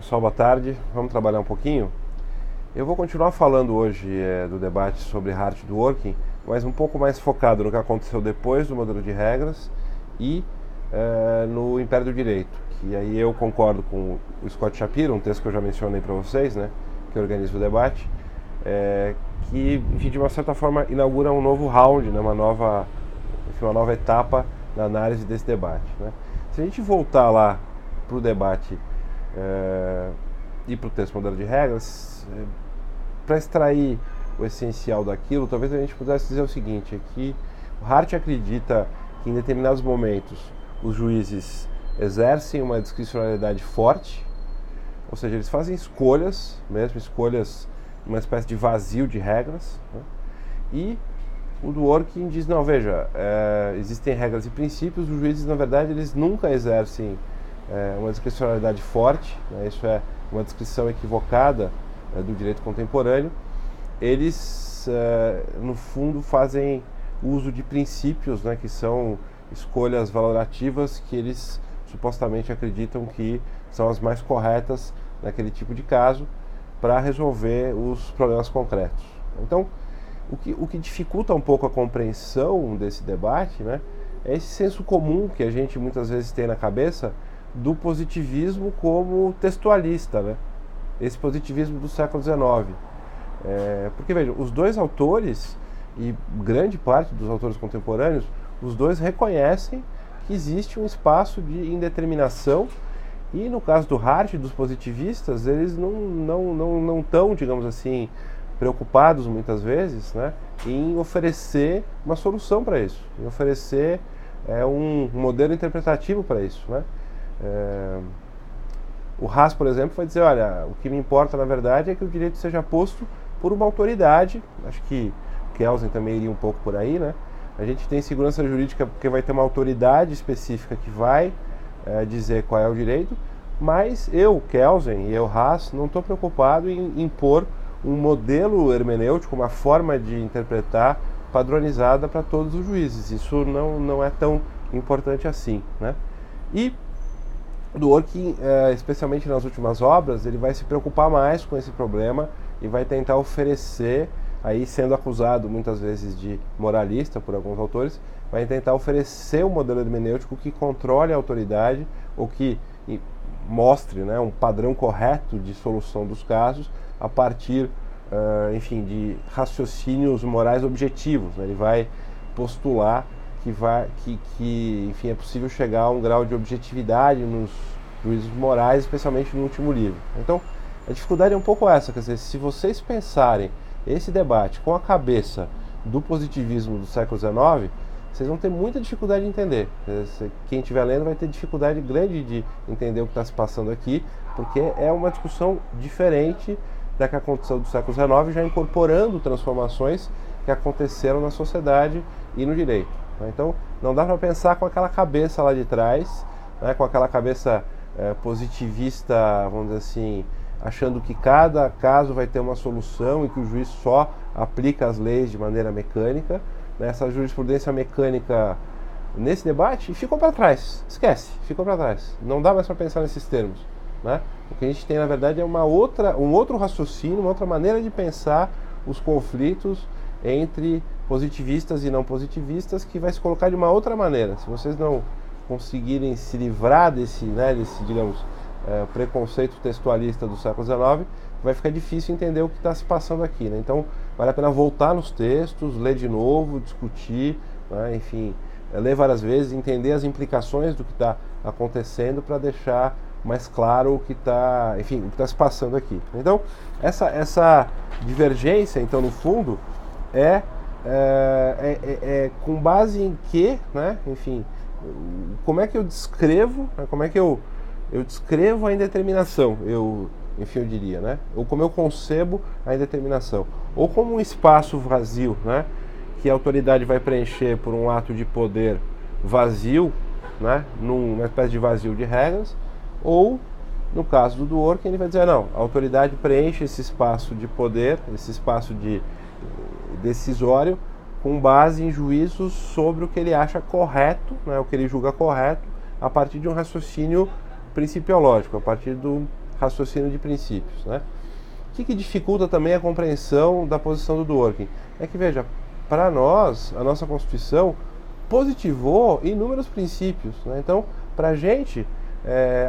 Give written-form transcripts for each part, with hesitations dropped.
pessoal, boa tarde. Vamos trabalhar um pouquinho? Eu vou continuar falando hoje do debate sobre hard working, mas um pouco mais focado no que aconteceu depois do modelo de regras e no Império do Direito. Que aí eu concordo com o Scott Shapiro, um texto que eu já mencionei para vocês, né, que organiza o debate, que, enfim, de uma certa forma inaugura um novo round, né, uma nova etapa na análise desse debate, né. Se a gente voltar lá para o debate e para o texto modelo de regras, para extrair o essencial daquilo, talvez a gente pudesse dizer o seguinte, é que o Hart acredita que em determinados momentos os juízes exercem uma discricionalidade forte, ou seja, eles fazem escolhas, uma espécie de vazio de regras, né? E o Dworkin diz, não, veja, existem regras e princípios, os juízes, na verdade, eles nunca exercem uma discricionalidade forte, né? Isso é uma descrição equivocada do direito contemporâneo. Eles, no fundo, fazem uso de princípios, né, que são escolhas valorativas que eles supostamente acreditam que são as mais corretas naquele tipo de caso para resolver os problemas concretos. Então, o que dificulta um pouco a compreensão desse debate, né, é esse senso comum que a gente muitas vezes tem na cabeça do positivismo como textualista, né? Esse positivismo do século XIX. Porque, veja, os dois autores, e grande parte dos autores contemporâneos, os dois reconhecem que existe um espaço de indeterminação e, no caso do Hart e dos positivistas, eles não estão, digamos assim, preocupados muitas vezes, né, em oferecer uma solução para isso, em oferecer um modelo interpretativo para isso, né. O Haas, por exemplo, vai dizer, olha, o que me importa na verdade é que o direito seja posto por uma autoridade. Acho que Kelsen também iria um pouco por aí, né? A gente tem segurança jurídica porque vai ter uma autoridade específica que vai dizer qual é o direito, mas eu, Kelsen, e eu, Haas, não estou preocupado em impor um modelo hermenêutico, uma forma de interpretar padronizada para todos os juízes. Isso não é tão importante assim, né? E Dworkin, especialmente nas últimas obras, ele vai se preocupar mais com esse problema e vai tentar oferecer, aí sendo acusado muitas vezes de moralista por alguns autores, vai tentar oferecer um modelo hermenêutico que controle a autoridade ou que mostre, né, um padrão correto de solução dos casos a partir, enfim, de raciocínios morais objetivos, né? Ele vai postular que enfim, é possível chegar a um grau de objetividade nos juízos morais, especialmente no último livro. Então, a dificuldade é um pouco essa, quer dizer, se vocês pensarem esse debate com a cabeça do positivismo do século XIX, vocês vão ter muita dificuldade de entender. Quem estiver lendo vai ter dificuldade grande de entender o que está se passando aqui, porque é uma discussão diferente da que aconteceu do século XIX, já incorporando transformações que aconteceram na sociedade e no direito. Então, não dá para pensar com aquela cabeça lá de trás, né, com aquela cabeça positivista, vamos dizer assim, achando que cada caso vai ter uma solução e que o juiz só aplica as leis de maneira mecânica. Essa jurisprudência mecânica nesse debate ficou para trás, esquece, ficou para trás. Não dá mais para pensar nesses termos, né? O que a gente tem, na verdade, é um outro raciocínio, uma outra maneira de pensar os conflitos entre positivistas e não positivistas, que vai se colocar de uma outra maneira. Se vocês não conseguirem se livrar desse digamos, preconceito textualista do século XIX, vai ficar difícil entender o que está se passando aqui, né? Então, vale a pena voltar nos textos, ler de novo, discutir, né? Enfim, ler várias vezes, entender as implicações do que está acontecendo para deixar mais claro o que está se passando aqui. Então, essa divergência, então, no fundo, é com base em que, né? Enfim, como é que eu descrevo, né? Como é que eu descrevo a indeterminação, eu diria, né? Ou como eu concebo a indeterminação, ou como um espaço vazio, né, que a autoridade vai preencher por um ato de poder vazio, né, numa espécie de vazio de regras, ou, no caso do Dworkin, ele vai dizer, não, a autoridade preenche esse espaço de poder, esse espaço de decisório, com base em juízos sobre o que ele acha correto, né, o que ele julga correto, a partir de um raciocínio principiológico, a partir do raciocínio de princípios, né? O que dificulta também a compreensão da posição do Dworkin? É que, veja, para nós, a nossa Constituição positivou inúmeros princípios, né? Então, para a gente,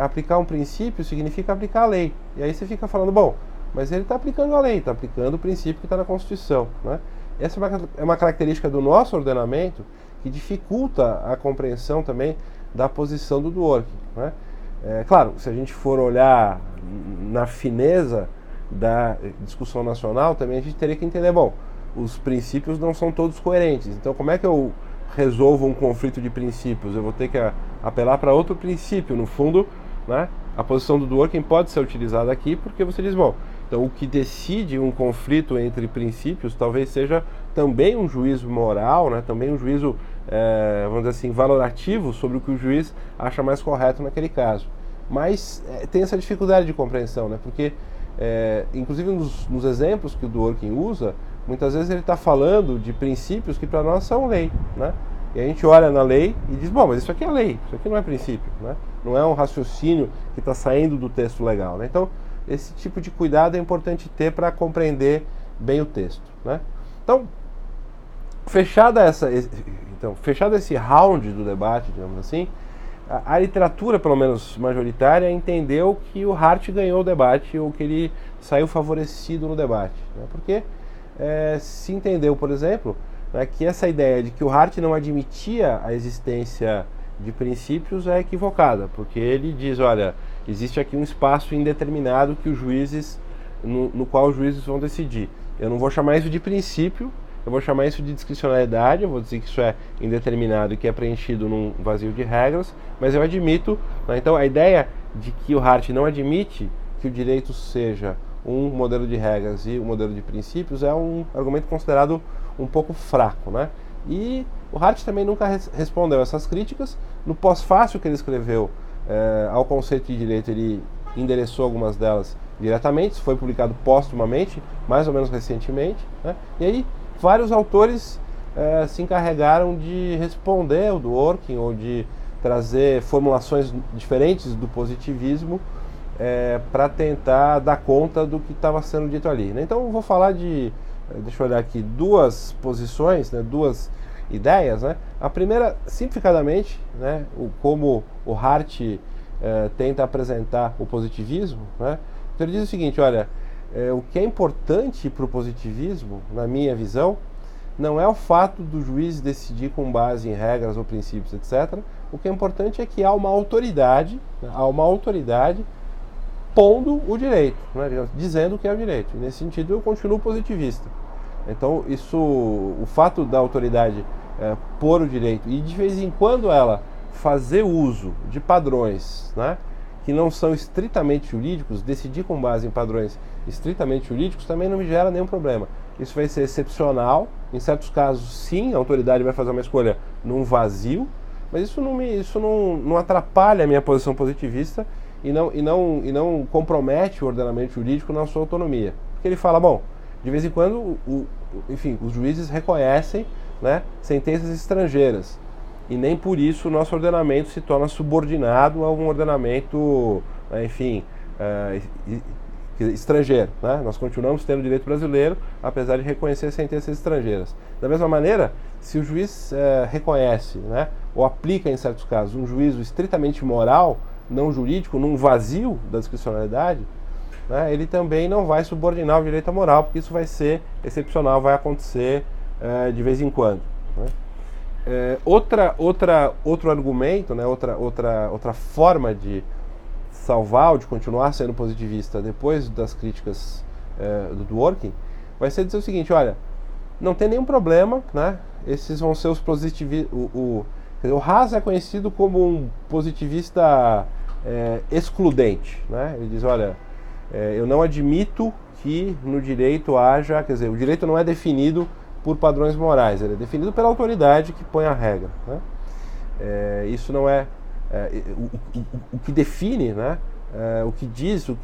aplicar um princípio significa aplicar a lei. E aí você fica falando, bom, mas ele está aplicando a lei, está aplicando o princípio que está na Constituição, né? Essa é uma característica do nosso ordenamento que dificulta a compreensão também da posição do Dworkin, né? Claro, se a gente for olhar na fineza da discussão nacional, também a gente teria que entender, bom, os princípios não são todos coerentes, então como é que eu resolvo um conflito de princípios? Eu vou ter que apelar para outro princípio, no fundo, né? A posição do Dworkin pode ser utilizada aqui porque você diz, bom, então o que decide um conflito entre princípios talvez seja também um juízo moral, né? Também um juízo, vamos dizer assim, valorativo sobre o que o juiz acha mais correto naquele caso. Mas tem essa dificuldade de compreensão, né? Porque inclusive nos exemplos que o Dworkin usa, muitas vezes ele está falando de princípios que para nós são lei, né? E a gente olha na lei e diz, bom, mas isso aqui é lei, isso aqui não é princípio, né? Não é um raciocínio que está saindo do texto legal, né? Então, esse tipo de cuidado é importante ter para compreender bem o texto, né? Então, fechado esse round do debate, digamos assim, a literatura, pelo menos majoritária, entendeu que o Hart ganhou o debate ou que ele saiu favorecido no debate, né? Porque se entendeu, por exemplo, né, que essa ideia de que o Hart não admitia a existência de princípios é equivocada, porque ele diz, olha, existe aqui um espaço indeterminado que os juízes, no qual os juízes vão decidir. Eu não vou chamar isso de princípio, eu vou chamar isso de discricionalidade, eu vou dizer que isso é indeterminado e que é preenchido num vazio de regras, mas eu admito, né? Então a ideia de que o Hart não admite que o direito seja um modelo de regras e um modelo de princípios é um argumento considerado um pouco fraco, né? E o Hart também nunca respondeu a essas críticas. No pós-fácil que ele escreveu ao conceito de direito, ele endereçou algumas delas diretamente, isso foi publicado póstumamente, mais ou menos recentemente, né? E aí vários autores se encarregaram de responder ao Dworkin ou de trazer formulações diferentes do positivismo para tentar dar conta do que estava sendo dito ali, né? Então eu vou falar deixa eu olhar aqui, duas posições, né, duas ideias, né? A primeira, simplificadamente, né, como o Hart tenta apresentar o positivismo, né? Então ele diz o seguinte, olha, o que é importante para o positivismo, na minha visão, não é o fato do juiz decidir com base em regras ou princípios, etc. O que é importante é que há uma autoridade, né, pondo o direito, né, dizendo o que é o direito. E nesse sentido eu continuo positivista. Então o fato da autoridade pôr o direito e de vez em quando ela fazer uso de padrões, né, que não são estritamente jurídicos, decidir com base em padrões estritamente jurídicos também não me gera nenhum problema. Isso vai ser excepcional, em certos casos sim, a autoridade vai fazer uma escolha num vazio, mas isso não atrapalha a minha posição positivista e não compromete o ordenamento jurídico na sua autonomia. Porque ele fala, bom, de vez em quando, enfim, os juízes reconhecem, né, sentenças estrangeiras. E nem por isso o nosso ordenamento se torna subordinado a um ordenamento, enfim, estrangeiro, né? Nós continuamos tendo o direito brasileiro, apesar de reconhecer sentenças estrangeiras. Da mesma maneira, se o juiz reconhece, né, ou aplica em certos casos um juízo estritamente moral, não jurídico, num vazio da discricionalidade, né, ele também não vai subordinar o direito à moral, porque isso vai ser excepcional, vai acontecer de vez em quando, né? Outro argumento, né, outra forma de salvar ou de continuar sendo positivista depois das críticas do Dworkin vai ser dizer o seguinte, olha, não tem nenhum problema, né, esses vão ser os positivistas. O Haas é conhecido como um positivista excludente, né? Ele diz, olha, eu não admito que no direito haja, quer dizer, o direito não é definido por padrões morais, ele é definido pela autoridade que põe a regra, né? Isso não é o que define, né? O que diz, o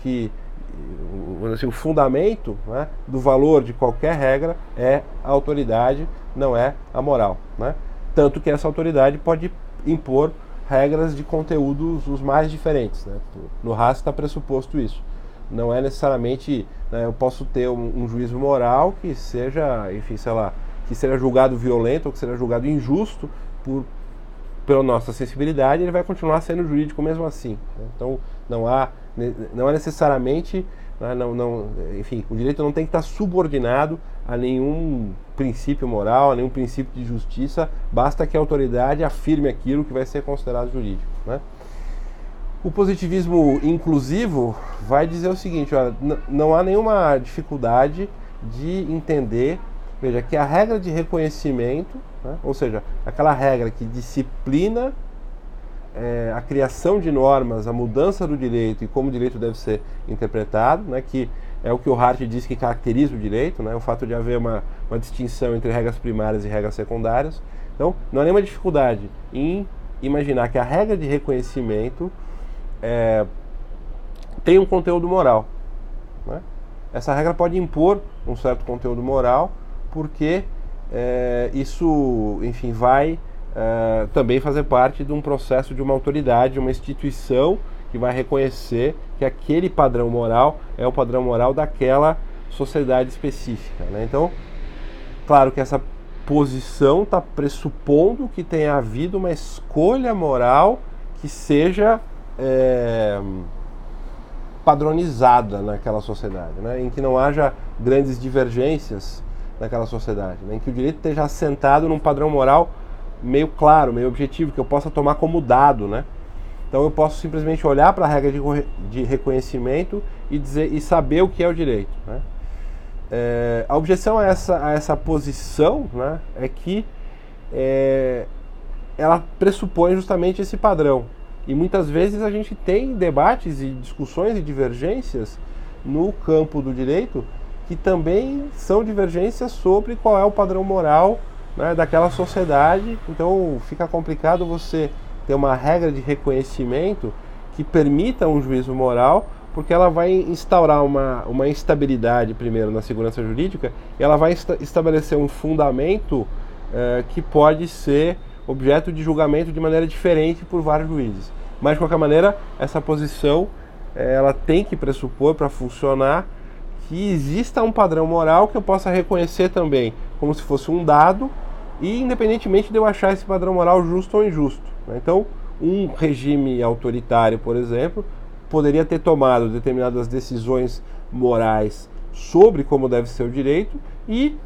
fundamento, né, do valor de qualquer regra é a autoridade, não é a moral, né? Tanto que essa autoridade pode impor regras de conteúdos os mais diferentes, né? No Haas está pressuposto isso. não é necessariamente, né, eu posso ter um juízo moral que seja, enfim, sei lá, que seja julgado violento ou que seja julgado injusto pela nossa sensibilidade, ele vai continuar sendo jurídico mesmo assim, né? Então não é necessariamente, né, enfim, o direito não tem que estar subordinado a nenhum princípio moral, a nenhum princípio de justiça, basta que a autoridade afirme aquilo que vai ser considerado jurídico, né? O positivismo inclusivo vai dizer o seguinte, olha, não há nenhuma dificuldade de entender, veja, que a regra de reconhecimento, né, ou seja, aquela regra que disciplina a criação de normas, a mudança do direito e como o direito deve ser interpretado, né, que é o que o Hart diz que caracteriza o direito, né, o fato de haver uma distinção entre regras primárias e regras secundárias. Então, não há nenhuma dificuldade em imaginar que a regra de reconhecimento tem um conteúdo moral, né? Essa regra pode impor um certo conteúdo moral, porque isso, enfim, vai também fazer parte de um processo de uma autoridade, uma instituição que vai reconhecer que aquele padrão moral é o padrão moral daquela sociedade específica, né? Então, claro que essa posição está pressupondo que tenha havido uma escolha moral que seja padronizada naquela sociedade, né? Em que não haja grandes divergências naquela sociedade, né? Em que o direito esteja assentado num padrão moral meio claro, meio objetivo, que eu possa tomar como dado, né? Então eu posso simplesmente olhar para a regra de reconhecimento e saber o que é o direito, né? A objeção a essa posição, né, é que ela pressupõe justamente esse padrão. E muitas vezes a gente tem debates e discussões e divergências no campo do direito que também são divergências sobre qual é o padrão moral, né, daquela sociedade. Então fica complicado você ter uma regra de reconhecimento que permita um juízo moral, porque ela vai instaurar uma instabilidade primeiro na segurança jurídica, e ela vai estabelecer um fundamento que pode ser objeto de julgamento de maneira diferente por vários juízes. Mas, de qualquer maneira, essa posição ela tem que pressupor, para funcionar, que exista um padrão moral que eu possa reconhecer também como se fosse um dado, e independentemente de eu achar esse padrão moral justo ou injusto, né? Então, um regime autoritário, por exemplo, poderia ter tomado determinadas decisões morais sobre como deve ser o direito, e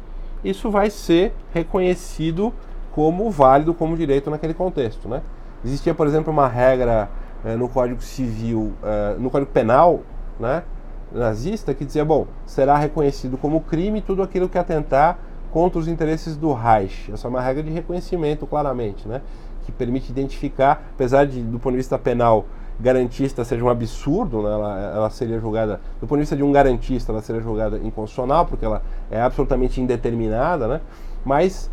isso vai ser reconhecido como válido como direito naquele contexto, né? Existia, por exemplo, uma regra no Código Civil, no Código Penal, né, nazista, que dizia, bom, será reconhecido como crime tudo aquilo que atentar contra os interesses do Reich. Essa é uma regra de reconhecimento, claramente, né, que permite identificar, apesar de, do ponto de vista penal, garantista seja um absurdo, né, ela seria julgada, do ponto de vista de um garantista, ela seria julgada inconstitucional, porque ela é absolutamente indeterminada, né, mas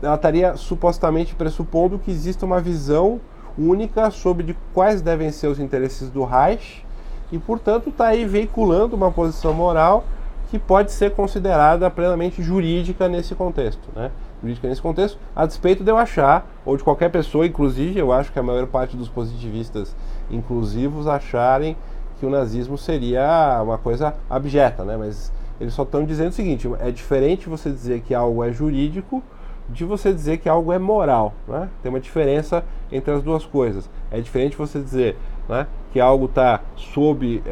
ela estaria supostamente pressupondo que existe uma visão única sobre de quais devem ser os interesses do Reich, e, portanto, está aí veiculando uma posição moral que pode ser considerada plenamente jurídica nesse contexto, né? Jurídica nesse contexto, a despeito de eu achar, ou de qualquer pessoa, inclusive, eu acho que a maior parte dos positivistas inclusivos acharem que o nazismo seria uma coisa abjeta, né? Mas eles só estão dizendo o seguinte, é diferente você dizer que algo é jurídico de você dizer que algo é moral, né? Tem uma diferença entre as duas coisas. É diferente você dizer, né, que algo está sob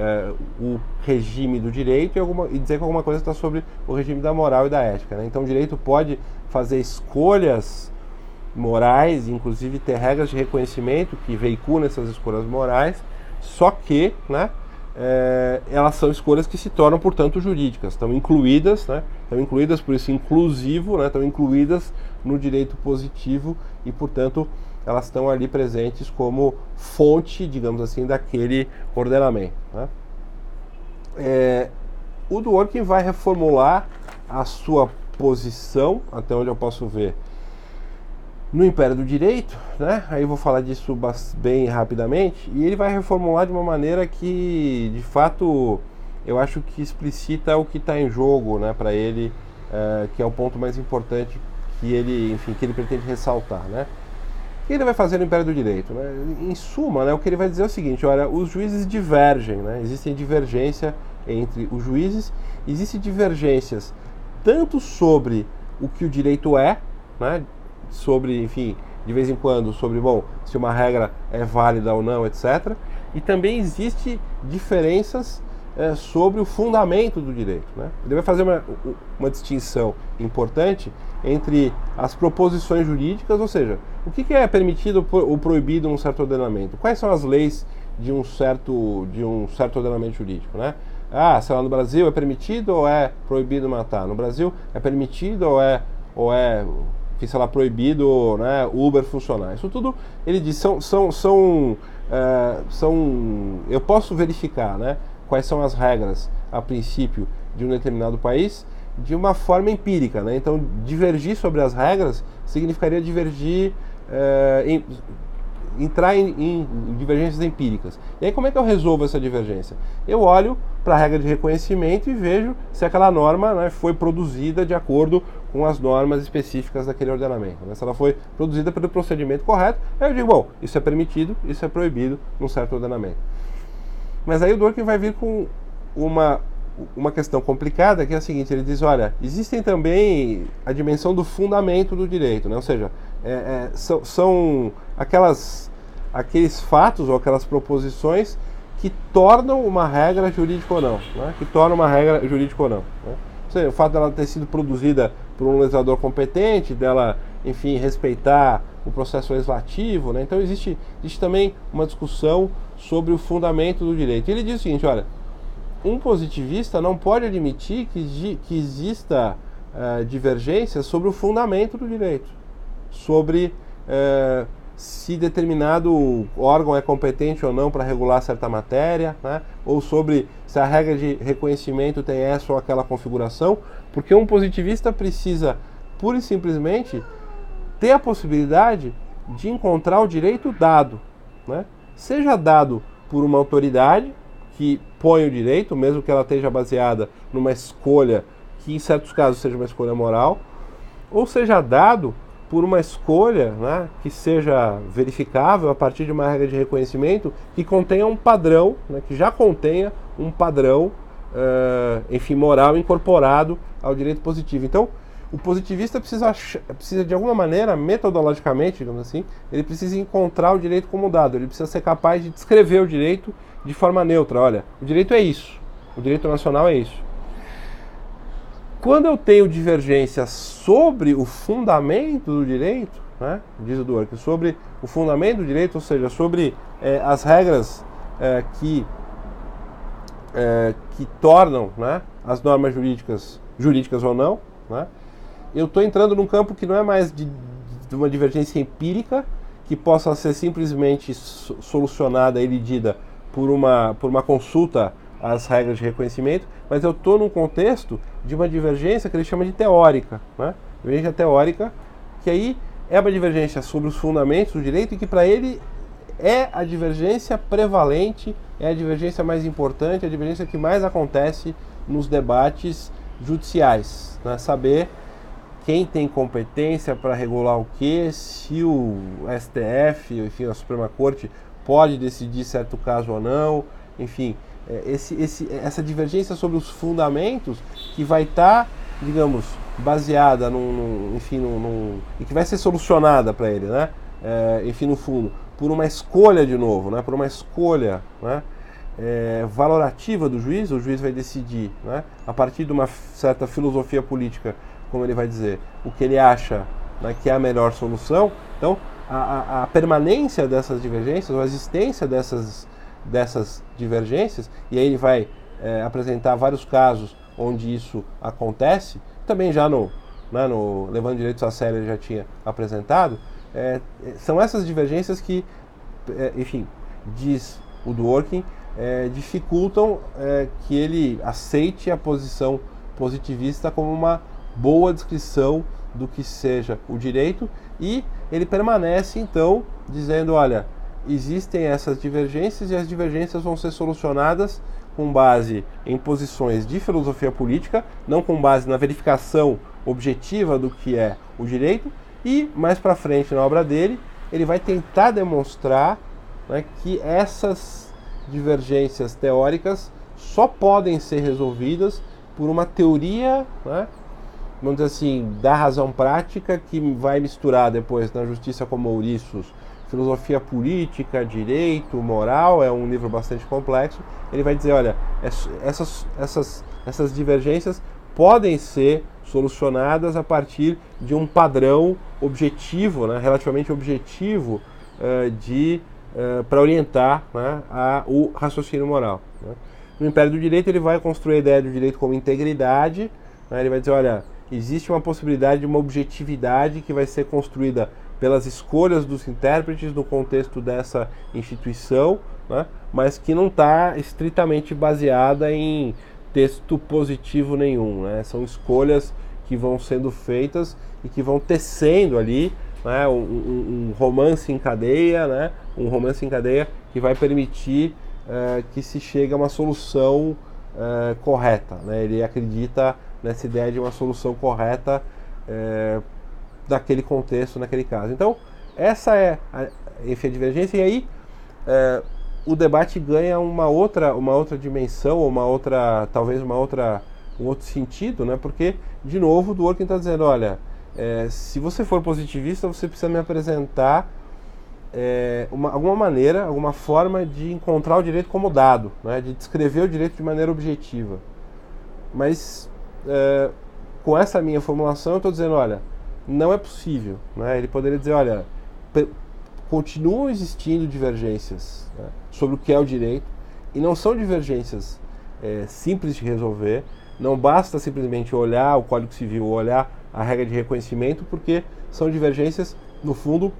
o regime do direito e dizer que alguma coisa está sob o regime da moral e da ética, né? Então o direito pode fazer escolhas morais, inclusive ter regras de reconhecimento que veiculam essas escolhas morais, só que, né, elas são escolhas que se tornam, portanto, jurídicas, estão incluídas, né? Estão incluídas, por isso inclusivo, né? Estão incluídas no direito positivo e, portanto, elas estão ali presentes como fonte, digamos assim, daquele ordenamento, né? O Dworkin vai reformular a sua posição, até onde eu posso ver, no Império do Direito, né? Aí eu vou falar disso bem rapidamente, e ele vai reformular de uma maneira que, de fato, eu acho que explicita o que está em jogo, né, para ele, que é o ponto mais importante que ele, enfim, que ele pretende ressaltar, né? que ele vai fazer no Império do Direito? Né? Em suma, né, o que ele vai dizer é o seguinte: olha, os juízes divergem, né? Existem divergência entre os juízes, existem divergências tanto sobre o que o direito é, né? Sobre, enfim, de vez em quando, sobre, bom, se uma regra é válida ou não, etc. E também existe diferenças sobre o fundamento do direito. Né? Ele vai fazer uma distinção importante entre as proposições jurídicas, ou seja, o que é permitido ou proibido num certo ordenamento? Quais são as leis de um certo ordenamento jurídico? Né? Sei lá, no Brasil é permitido ou é proibido matar? No Brasil é permitido ou é sei lá, proibido, né, Uber funcionar? Isso tudo, ele diz, eu posso verificar, né, quais são as regras, a princípio, de um determinado país, de uma forma empírica, né? Então, divergir sobre as regras significaria divergir, entrar em divergências empíricas. E aí, como é que eu resolvo essa divergência? Eu olho para a regra de reconhecimento e vejo se aquela norma, né, foi produzida de acordo com as normas específicas daquele ordenamento. Né? Se ela foi produzida pelo procedimento correto, aí eu digo, bom, isso é permitido, isso é proibido num certo ordenamento. Mas aí o Dworkin vai vir com uma questão complicada, que é a seguinte: ele diz, olha, existem também a dimensão do fundamento do direito, né? Ou seja, são aqueles fatos ou aquelas proposições que tornam uma regra jurídica ou não, né? Que tornam uma regra jurídica ou não, né? Ou seja, o fato dela ter sido produzida por um legislador competente, dela, enfim, respeitar o processo legislativo, né? Então existe também uma discussão sobre o fundamento do direito. E ele diz o seguinte, olha, um positivista não pode admitir que exista divergência sobre o fundamento do direito, sobre se determinado órgão é competente ou não para regular certa matéria, né? Ou sobre se a regra de reconhecimento tem essa ou aquela configuração, porque um positivista precisa, pura e simplesmente, ter a possibilidade de encontrar o direito dado, né? Seja dado por uma autoridade que põe o direito, mesmo que ela esteja baseada numa escolha que em certos casos seja uma escolha moral, ou seja dado por uma escolha, né, que seja verificável a partir de uma regra de reconhecimento que contenha um padrão, né, que já contenha um padrão, enfim, moral incorporado ao direito positivo. Então, o positivista precisa de alguma maneira, metodologicamente, digamos assim, ele precisa encontrar o direito como dado, ele precisa ser capaz de descrever o direito de forma neutra. Olha, o direito é isso, o direito nacional é isso. Quando eu tenho divergência sobre o fundamento do direito, né, diz o Dworkin, sobre o fundamento do direito, ou seja, sobre as regras que tornam, né, as normas jurídicas ou não, né, eu estou entrando num campo que não é mais de uma divergência empírica, que possa ser simplesmente solucionada e lidida por uma consulta às regras de reconhecimento, mas eu estou num contexto de uma divergência que ele chama de teórica, né? Divergência teórica, que aí é uma divergência sobre os fundamentos do direito e que para ele é a divergência prevalente, é a divergência mais importante, é a divergência que mais acontece nos debates judiciais, né? Saber quem tem competência para regular o que, se o STF, enfim, a Suprema Corte pode decidir certo caso ou não, enfim, essa divergência sobre os fundamentos que vai estar, digamos, baseada e que vai ser solucionada para ele, né? Enfim, no fundo, por uma escolha de novo, né? Por uma escolha, né, valorativa do juiz. O juiz vai decidir, né, a partir de uma certa filosofia política, como ele vai dizer, o que ele acha, né, que é a melhor solução. Então, a permanência dessas divergências, ou a existência dessas divergências, e aí ele vai apresentar vários casos onde isso acontece, também já Levando Direitos a Sério ele já tinha apresentado. São essas divergências que, enfim, diz o Dworkin, dificultam que ele aceite a posição positivista como uma boa descrição do que seja o direito, e ele permanece então dizendo, olha, existem essas divergências e as divergências vão ser solucionadas com base em posições de filosofia política, não com base na verificação objetiva do que é o direito. E mais para frente na obra dele, ele vai tentar demonstrar, né, que essas divergências teóricas só podem ser resolvidas por uma teoria, né, vamos dizer assim, da razão prática, que vai misturar depois na Justiça como ouriços filosofia política, direito, moral. É um livro bastante complexo. Ele vai dizer, olha, essas divergências podem ser solucionadas a partir de um padrão objetivo, né, relativamente objetivo, para orientar, né, o raciocínio moral. Né. No Império do Direito, ele vai construir a ideia do direito como integridade. Né, ele vai dizer, olha, existe uma possibilidade de uma objetividade que vai ser construída pelas escolhas dos intérpretes no contexto dessa instituição, né, mas que não está estritamente baseada em texto positivo nenhum. Né, são escolhas que vão sendo feitas e que vão tecendo ali, né, um romance em cadeia, né, um romance em cadeia que vai permitir que se chegue a uma solução correta. Né, ele acredita nessa ideia de uma solução correta daquele contexto, naquele caso. Então, essa é a divergência, e aí o debate ganha uma outra dimensão, ou talvez um outro sentido, né? Porque, de novo, o Dworkin está dizendo, olha, se você for positivista, você precisa me apresentar alguma maneira, alguma forma de encontrar o direito como dado, né? De descrever o direito de maneira objetiva. Mas, com essa minha formulação, eu estou dizendo, olha, não é possível. Né? Ele poderia dizer, olha, continuam existindo divergências, né, sobre o que é o direito, e não são divergências simples de resolver. Não basta simplesmente olhar o Código Civil, olhar a regra de reconhecimento, porque são divergências, no fundo,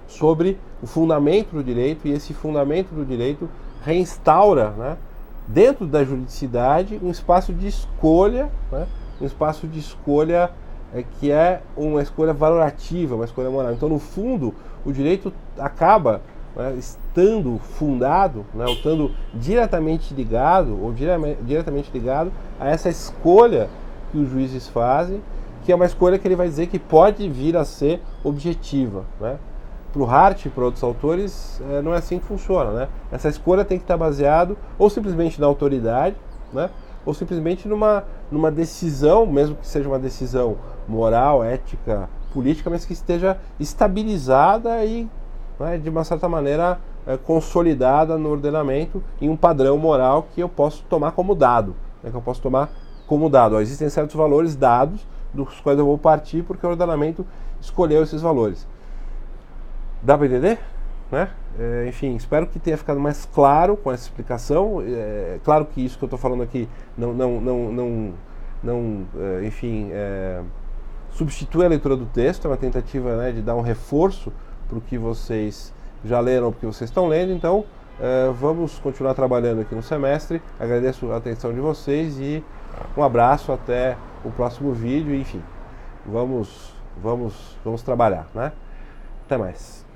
sobre o fundamento do direito, e esse fundamento do direito reinstaura, né, dentro da juridicidade, um espaço de escolha, né, um espaço de escolha que é uma escolha valorativa, uma escolha moral. Então, no fundo, o direito acaba, né, estando fundado, né, ou estando diretamente ligado a essa escolha que os juízes fazem, que é uma escolha que ele vai dizer que pode vir a ser objetiva. Né? Para o Hart e para outros autores, não é assim que funciona. Né? Essa escolha tem que estar baseada ou simplesmente na autoridade, né, ou simplesmente numa decisão, mesmo que seja uma decisão moral, ética, política, mas que esteja estabilizada e, né, de uma certa maneira, consolidada no ordenamento, em um padrão moral que eu posso tomar como dado. Né, que eu posso tomar como dado. Ó, existem certos valores dados, dos quais eu vou partir porque o ordenamento escolheu esses valores. Dá para entender? Né? Enfim, espero que tenha ficado mais claro com essa explicação. Claro que isso que eu estou falando aqui enfim, substitui a leitura do texto. É uma tentativa, né, de dar um reforço para o que vocês já leram ou para o que vocês estão lendo. Então, vamos continuar trabalhando aqui no semestre. Agradeço a atenção de vocês e um abraço até o próximo vídeo. Enfim, vamos trabalhar, né? Até mais.